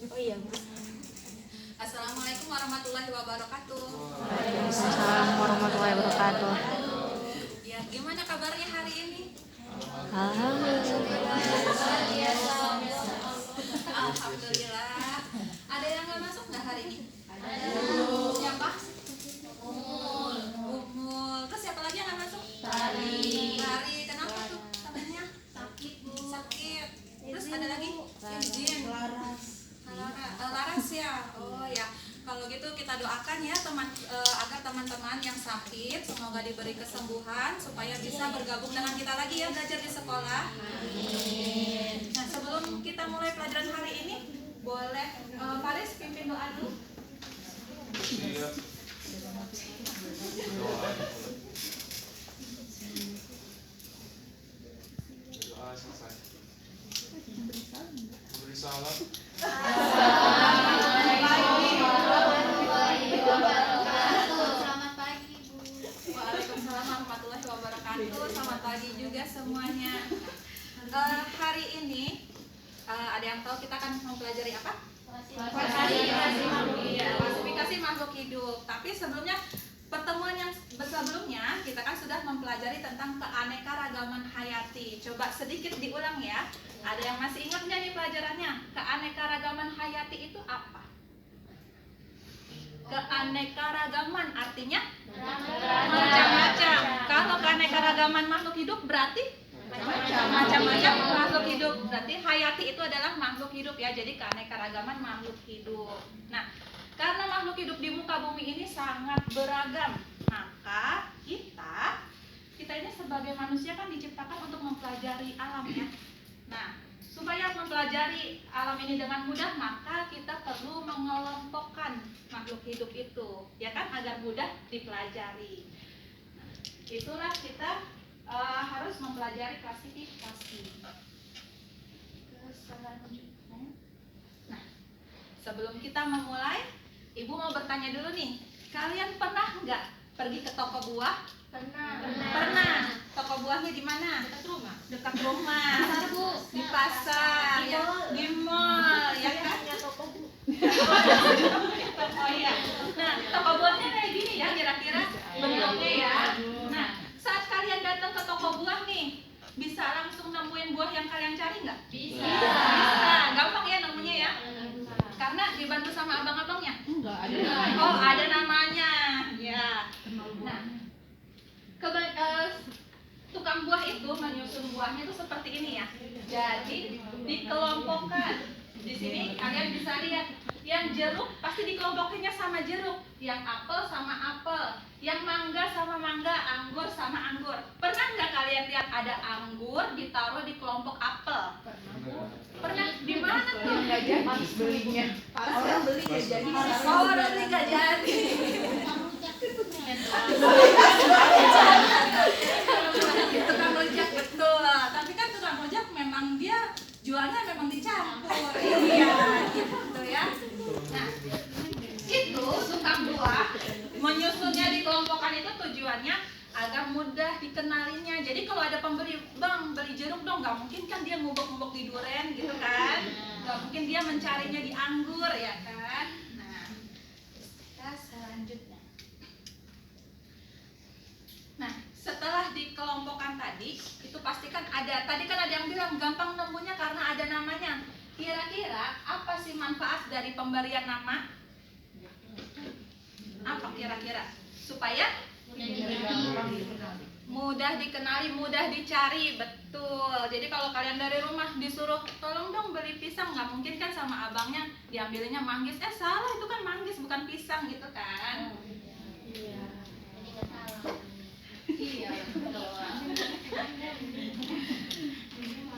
Oh iya, Bu. Assalamualaikum warahmatullahi wabarakatuh. Waalaikumsalam warahmatullahi wabarakatuh. Ya, gimana kabarnya hari ini? Alhamdulillah. Alhamdulillah. Ada yang nggak masuk nggak hari ini? Siapa? Umul. Terus siapa lagi yang nggak masuk? Tari. Kenapa tuh? Katanya sakit, Bu. Sakit. Terus ada lagi? Izin. Laras ya. Oh ya. Kalau gitu kita doakan ya agar teman-teman yang sakit semoga diberi kesembuhan supaya bisa bergabung dengan kita lagi ya belajar di sekolah. Nah, sebelum kita mulai pelajaran hari ini, boleh Faris pimpin doa dulu. Iya. Doa selesai. Beri salam. Selamat pagi, Bu. Waalaikumsalam warahmatullahi wabarakatuh. Selamat pagi juga semuanya. Hari ini ada yang tahu kita akan mempelajari apa? Klasifikasi makhluk hidup. Tapi sebelumnya pertemuan yang sebelumnya kita kan sudah mempelajari tentang keanekaragaman hayati. Coba sedikit diulang ya. Ada yang masih ingat nggak nih pelajarannya? Keanekaragaman hayati itu apa? Keanekaragaman artinya macam-macam. Kalau keanekaragaman makhluk hidup berarti macam-macam makhluk hidup. Berarti hayati itu adalah makhluk hidup ya. Jadi keanekaragaman makhluk hidup. Nah, karena makhluk hidup di muka bumi ini sangat beragam, maka kita ini sebagai manusia kan diciptakan untuk mempelajari alam ya. Nah, supaya mempelajari alam ini dengan mudah, maka kita perlu mengelompokkan makhluk hidup itu, ya kan, agar mudah dipelajari. Nah, itulah kita harus mempelajari klasifikasi. Nah, sebelum kita memulai, Ibu mau bertanya dulu nih, kalian pernah nggak pergi ke toko buah? Pernah. Toko buahnya di mana? Dekat rumah. Pasar, Bu. Di pasar, ya, di mall, ya kan? Toko ya. Nah, toko buahnya kayak gini ya, kira-kira bentuknya ya. Nah, saat kalian datang ke toko buah nih, bisa langsung nemuin buah yang kalian cari nggak? Bisa. Gampang ya nemunya ya. Karena dibantu sama abang-abangnya. Oh, ada namanya. Ya. Nah, tukang buah itu menyusun buahnya itu seperti ini ya. Jadi dikelompokkan. Di sini kalian bisa lihat, yang jeruk pasti dikelompokkannya sama jeruk, yang apel sama apel, yang mangga sama mangga, anggur sama anggur. Pernah nggak kalian lihat ada anggur ditaruh di kelompok apel? Pernah? Di mana tuh? Nggak jadi belinya. Orang beli nggak jadi. Orang beli nggak jadi. Tukang rujak betul. Tapi kan tukang rujak memang dia jualnya memang dicampur. Iya, gitu ya. Nah, itu tukang buah menyusunnya di kelompokan itu tujuannya agar mudah dikenalinya. Jadi kalau ada pembeli, bang beli jeruk dong, nggak mungkin kan dia ngubek-ngubek di duren gitu kan? Nggak mungkin dia mencarinya di anggur ya kan? Nah, kita selanjutnya. Nah, setelah dikelompokkan tadi, itu pastikan ada. Tadi kan ada yang bilang gampang nemunya karena ada namanya. Kira-kira apa sih manfaat dari pemberian nama? Apa kira-kira? Supaya mudah dikenali, mudah dicari, betul. Jadi kalau kalian dari rumah disuruh tolong dong beli pisang, nggak mungkin kan sama abangnya diambilnya manggis. Salah, itu kan manggis bukan pisang gitu kan? Iya, betul.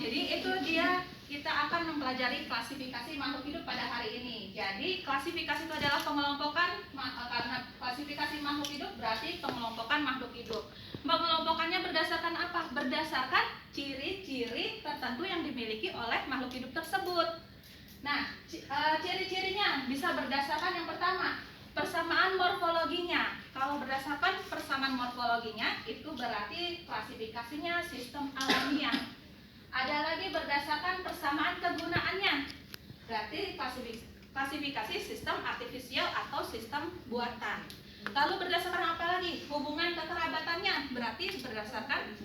Jadi itu dia, kita akan mempelajari klasifikasi makhluk hidup pada hari ini. Jadi klasifikasi itu adalah pengelompokan, karena klasifikasi makhluk hidup berarti pengelompokan makhluk hidup. Pengelompokannya berdasarkan apa? Berdasarkan ciri-ciri tertentu yang dimiliki oleh makhluk hidup tersebut. Nah, ciri-cirinya bisa berdasarkan yang pertama, persamaan morfologinya. Kalau berdasarkan persamaan morfologinya, itu berarti klasifikasinya sistem alamiah. Ada lagi berdasarkan persamaan kegunaannya. Berarti klasifikasi sistem artifisial atau sistem buatan. Lalu berdasarkan apa lagi? Hubungan kekerabatannya berarti berdasarkan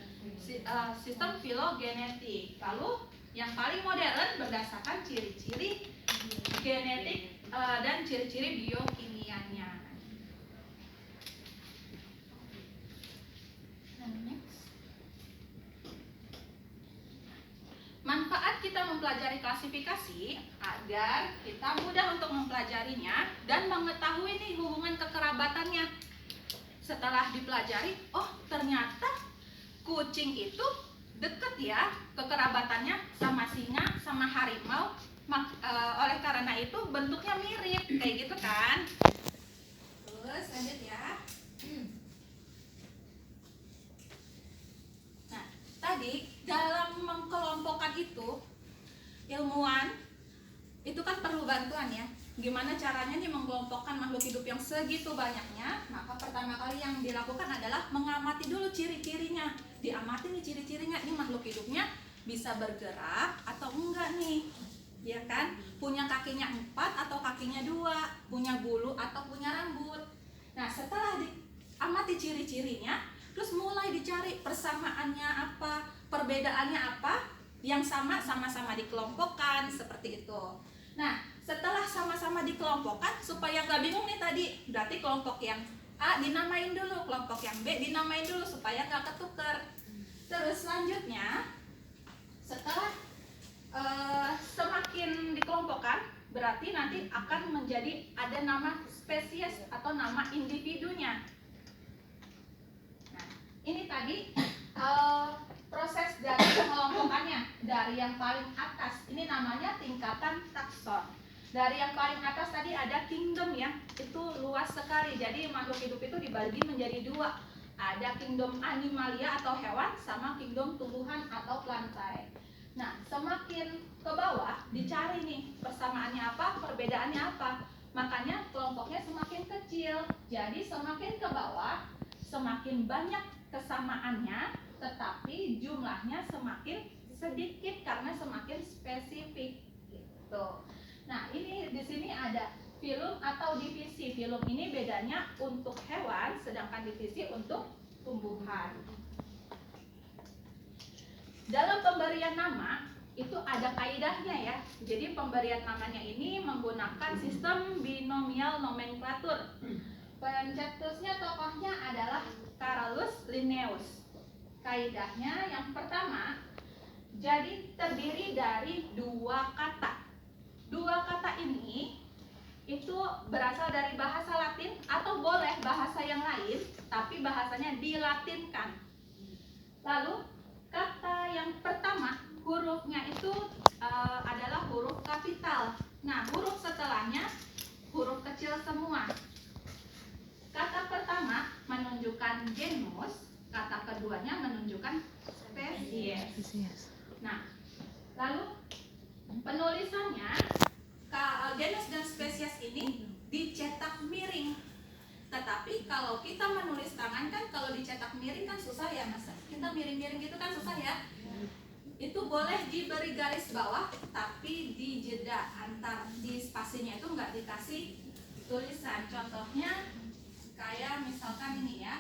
sistem filogenetik. Lalu yang paling modern berdasarkan ciri-ciri genetik dan ciri-ciri biokimianya. Manfaat kita mempelajari klasifikasi agar kita mudah untuk mempelajarinya dan mengetahui nih hubungan kekerabatannya. Setelah dipelajari, oh ternyata kucing itu deket ya kekerabatannya sama singa, sama harimau. Oleh karena itu bentuknya mirip, kayak gitu kan. Terus lanjut ya. Nah, tadi dalam mengkelompokkan itu ilmuwan itu kan perlu bantuan ya. Gimana caranya nih mengelompokkan makhluk hidup yang segitu banyaknya? Maka pertama kali yang dilakukan adalah mengamati dulu ciri-cirinya. Diamati nih ciri-cirinya, ini makhluk hidupnya bisa bergerak atau enggak nih, ya kan? Punya kakinya 4 atau kakinya 2, punya bulu atau punya rambut. Nah, setelah diamati ciri-cirinya, terus mulai dicari persamaannya apa, perbedaannya apa, yang sama-sama dikelompokkan seperti itu. Nah, setelah sama-sama dikelompokkan, supaya nggak bingung nih tadi, berarti kelompok yang A dinamain dulu, kelompok yang B dinamain dulu supaya nggak ketuker. Terus selanjutnya, setelah semakin dikelompokkan, berarti nanti akan menjadi ada nama spesies atau nama individunya. Nah, ini tadi proses dari pengelompokannya dari yang paling atas. Ini namanya tingkatan takson. Dari yang paling atas tadi ada kingdom ya, itu luas sekali. Jadi makhluk hidup itu dibagi menjadi 2. Ada kingdom animalia atau hewan sama kingdom tumbuhan atau plantae. Nah, semakin ke bawah dicari nih persamaannya apa, perbedaannya apa. Makanya kelompoknya semakin kecil. Jadi semakin ke bawah semakin banyak kesamaannya, tetapi jumlahnya semakin sedikit karena semakin spesifik gitu. Nah, ini di sini ada filum atau divisi. Filum ini bedanya untuk hewan, sedangkan divisi untuk tumbuhan. Dalam pemberian nama itu ada kaidahnya ya. Jadi pemberian namanya ini menggunakan sistem binomial nomenklatur. Pencetusnya tokohnya adalah Carolus Linnaeus. Kaidahnya yang pertama, jadi terdiri dari 2 kata. 2 kata ini itu berasal dari bahasa Latin atau boleh bahasa yang lain, tapi bahasanya dilatinkan. Lalu kata yang pertama, hurufnya itu adalah huruf kapital. Nah, huruf setelahnya huruf kecil semua. Kata pertama menunjukkan genus, kata keduanya menunjukkan spesies. Nah, lalu penulisannya genus dan spesies ini dicetak miring. Tetapi kalau kita menulis tangan kan, kalau dicetak miring kan susah ya Mas. Kita miring-miring gitu kan susah ya. Itu boleh diberi garis bawah, tapi di jeda antar di spasinya itu nggak dikasih tulisan. Contohnya kayak misalkan ini ya.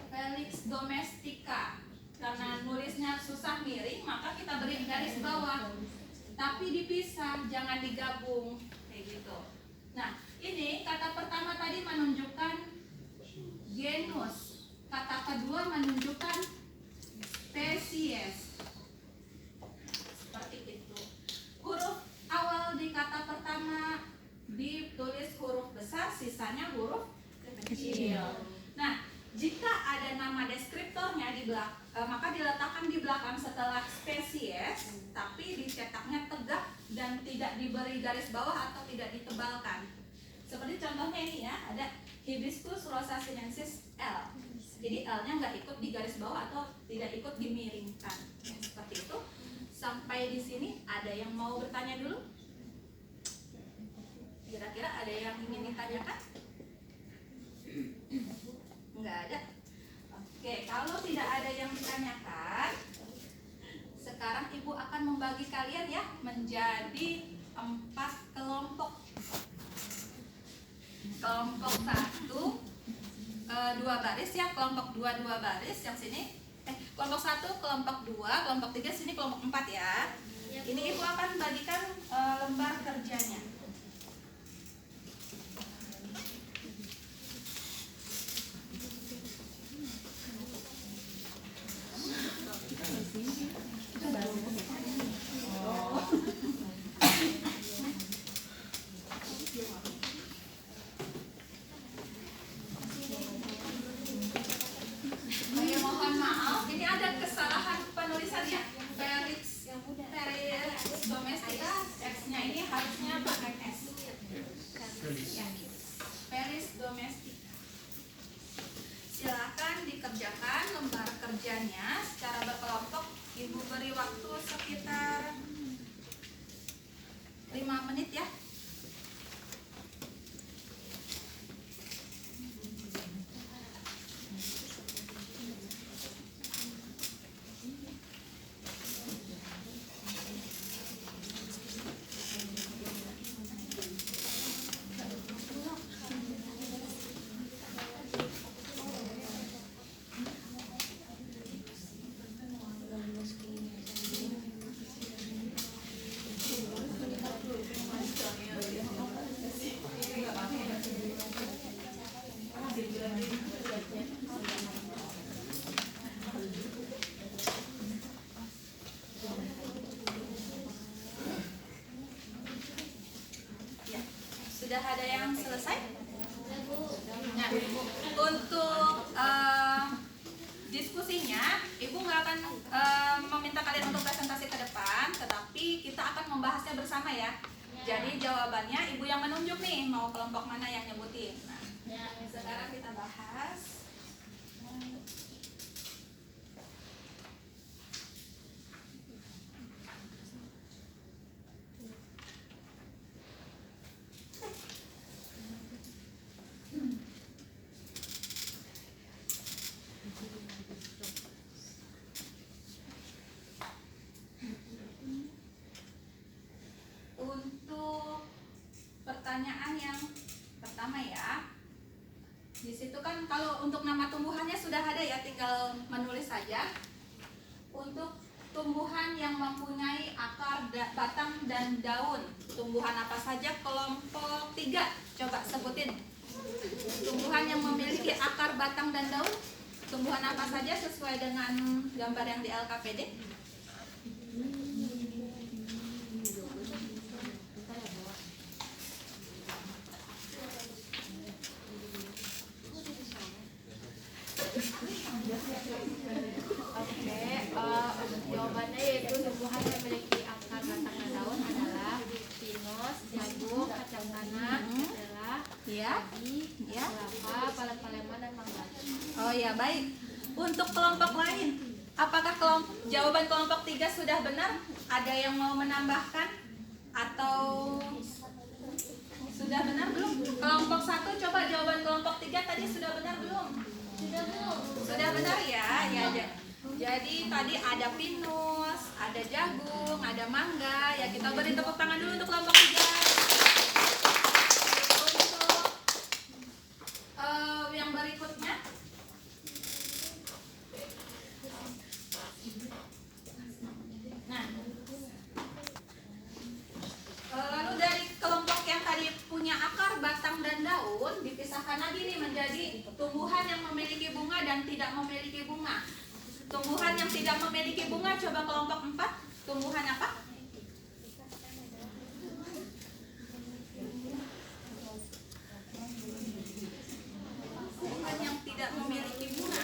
Felix domestica. Karena nulisnya susah miring, maka kita beri garis bawah. Tapi dipisah, jangan digabung kayak gitu. Nah, ini kata pertama tadi menunjukkan genus. Kata kedua menunjukkan spesies. Seperti itu. Huruf awal di kata pertama ditulis huruf besar, sisanya huruf kecil. Nah, jika ada nama deskriptornya di belakang, maka diletakkan di belakang setelah spesies, tapi dicetaknya tegak dan tidak diberi garis bawah atau tidak ditebalkan. Seperti contohnya ini ya, ada Hibiscus rosa sinensis L. Jadi L-nya nggak ikut di garis bawah atau tidak ikut dimiringkan. Ya, seperti itu. Sampai di sini ada yang mau bertanya dulu? Kira-kira ada yang ingin ditanyakan? Nggak ada. Oke. Oke, kalau tidak ada yang ditanyakan, sekarang Ibu akan membagi kalian ya menjadi 4 kelompok. Kelompok 1 2 baris ya, kelompok 2 2 baris yang sini. Kelompok 1, kelompok 2, kelompok 3 sini, kelompok 4 ya. Ini Ibu akan bagikan lembar kerjanya. Saya mohon maaf, ini ada kesalahan penulisannya. Felix domestika, X-nya ini harusnya pakai S. Felix domestika. Silakan dikerjakan lembar kerjanya secara berkelompok. Ibu beri waktu sekitar 5 menit ya. Ya, sudah ada yang selesai? Nah, untuk diskusinya, Ibu nggak akan meminta kalian untuk presentasi ke depan, tetapi kita akan membahasnya bersama ya. Jadi jawabannya Ibu yang menunjuk nih, mau kelompok mana yang nyebutin. Nah, sekarang kita bahas. Untuk pertanyaan yang pertama ya, di situ kan kalau untuk nama tumbuhannya sudah ada ya, tinggal menulis saja. Untuk tumbuhan yang mempunyai akar, batang dan daun, tumbuhan apa saja? Kelompok 3, coba sebutin. Tumbuhan yang memiliki akar, batang dan daun, tumbuhan apa saja sesuai dengan gambar yang di LKPD? Jawabannya yaitu tumbuhan yang memiliki akar, batang dan daun adalah pinus, jagung, kacang tanah, adalah padi, kelapa, palet-paleman dan mangga. Oh ya, baik. Untuk kelompok lain, apakah jawaban kelompok 3 sudah benar? Ada yang mau menambahkan? Atau sudah benar belum? Kelompok 1, coba jawaban kelompok 3 tadi sudah benar belum? Sudah benar ya? Ya, jadi tadi ada pinus, ada jagung, ada mangga. Ya, kita beri tepuk tangan dulu untuk kelompok 3. Untuk yang berikutnya, nah, lalu dari kelompok yang tadi punya akar, batang dan daun, dipisahkan lagi nih menjadi tumbuhan yang memiliki bunga dan tidak memiliki bunga. Tumbuhan yang tidak memiliki bunga, coba kelompok 4, tumbuhan apa? Tumbuhan yang tidak memiliki bunga.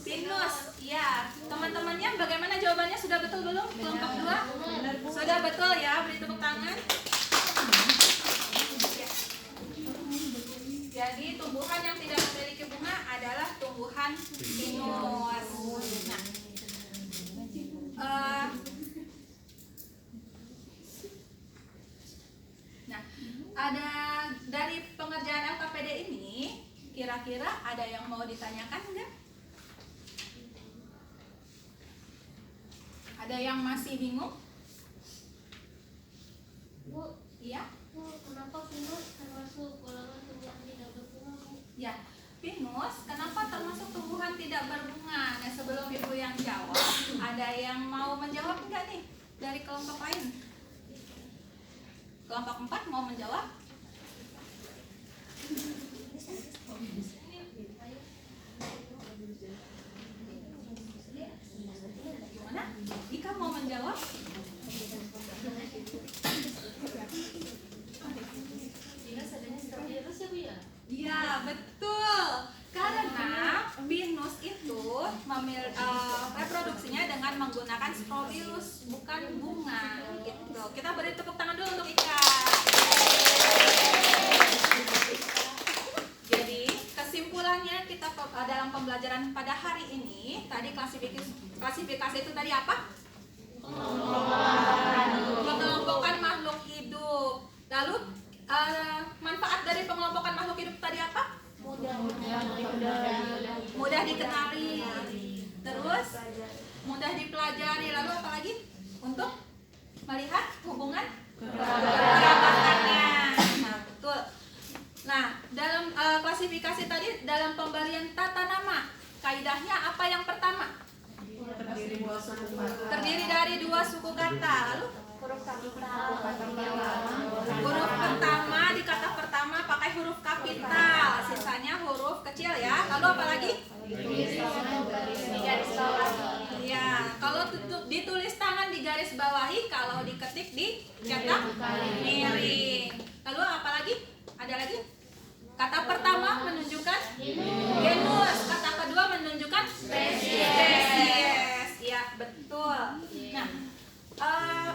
Pinus, ya. Teman-temannya bagaimana jawabannya, sudah betul belum? Kelompok 2? Sudah betul ya, beri tepuk tangan. Jadi tumbuhan yang tidak memiliki bunga adalah tumbuhan pinus. Nah, ada dari pengerjaan LKPD ini, kira-kira Kira-kira ada yang mau ditanyakan enggak? Ada yang masih bingung? Bu, Iya? kenapa pinus termasuk golongan tumbuhan tidak berbunga, Bu? Ya, pinus kenapa termasuk tumbuhan tidak berbunga? Nah, sebelum Ibu yang jawab, ada yang mau menjawab enggak nih dari kelompok lain? Kelompok 4 mau menjawab? Gimana? Ika mau menjawab? Iya, betul. Karena pinus itu reproduksinya dengan menggunakan sporovirus, bukan bunga. Gitu. Kita beri tepuk tangan dulu untuk Ika. Jadi kesimpulannya kita dalam pembelajaran pada hari ini, tadi klasifikasi itu tadi apa? Pengelompokan makhluk hidup. Lalu manfaat dari pengelompokan makhluk hidup tadi apa? Mudah dikenali, terus mudah dipelajari. Lalu apa lagi? Untuk melihat hubungan kerabatannya. Nah, betul. Nah, dalam klasifikasi tadi, dalam pemberian tata nama, kaidahnya apa yang pertama? Terdiri dari 2 suku kata. Lalu huruf pertama di kata pertama pakai huruf kapital, sisanya huruf kecil ya. Lalu apa lagi? Ya, kalau ditulis tangan di garis bawahi, kalau diketik dicetak miring. Lalu apa lagi? Ada lagi? Kata pertama menunjukkan genus, kata kedua menunjukkan spesies. Ya, betul. Nah,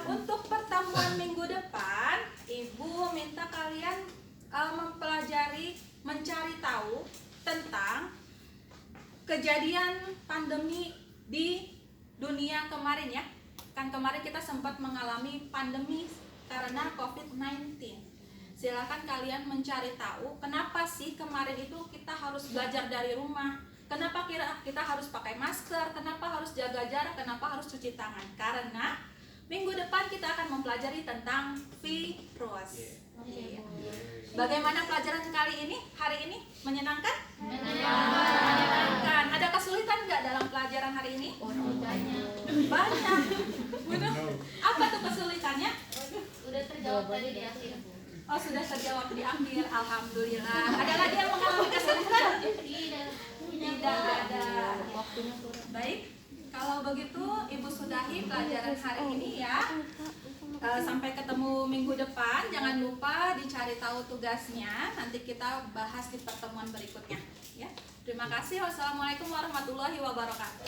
untuk pertemuan minggu depan, Ibu minta kalian mempelajari, mencari tahu tentang kejadian pandemi di dunia kemarin ya. Kan kemarin kita sempat mengalami pandemi karena COVID-19. Silakan kalian mencari tahu kenapa sih kemarin itu kita harus belajar dari rumah. Kenapa kita harus pakai masker, kenapa harus jaga jarak, kenapa harus cuci tangan. Karena minggu depan kita akan mempelajari tentang virus. Bagaimana pelajaran kali ini? Hari ini menyenangkan? Menyenangkan. Ada kesulitan nggak dalam pelajaran hari ini? Banyak. Apa tuh kesulitannya? Udah terjawab tadi di akhir. Oh, sudah terjawab di akhir. Alhamdulillah. Ada lagi yang mengalami kesulitan? Tidak ada. Baik. Kalau begitu, Ibu sudahi pelajaran hari ini ya. Sampai ketemu minggu depan. Jangan lupa dicari tahu tugasnya. Nanti kita bahas di pertemuan berikutnya. Ya. Terima kasih. Wassalamualaikum warahmatullahi wabarakatuh.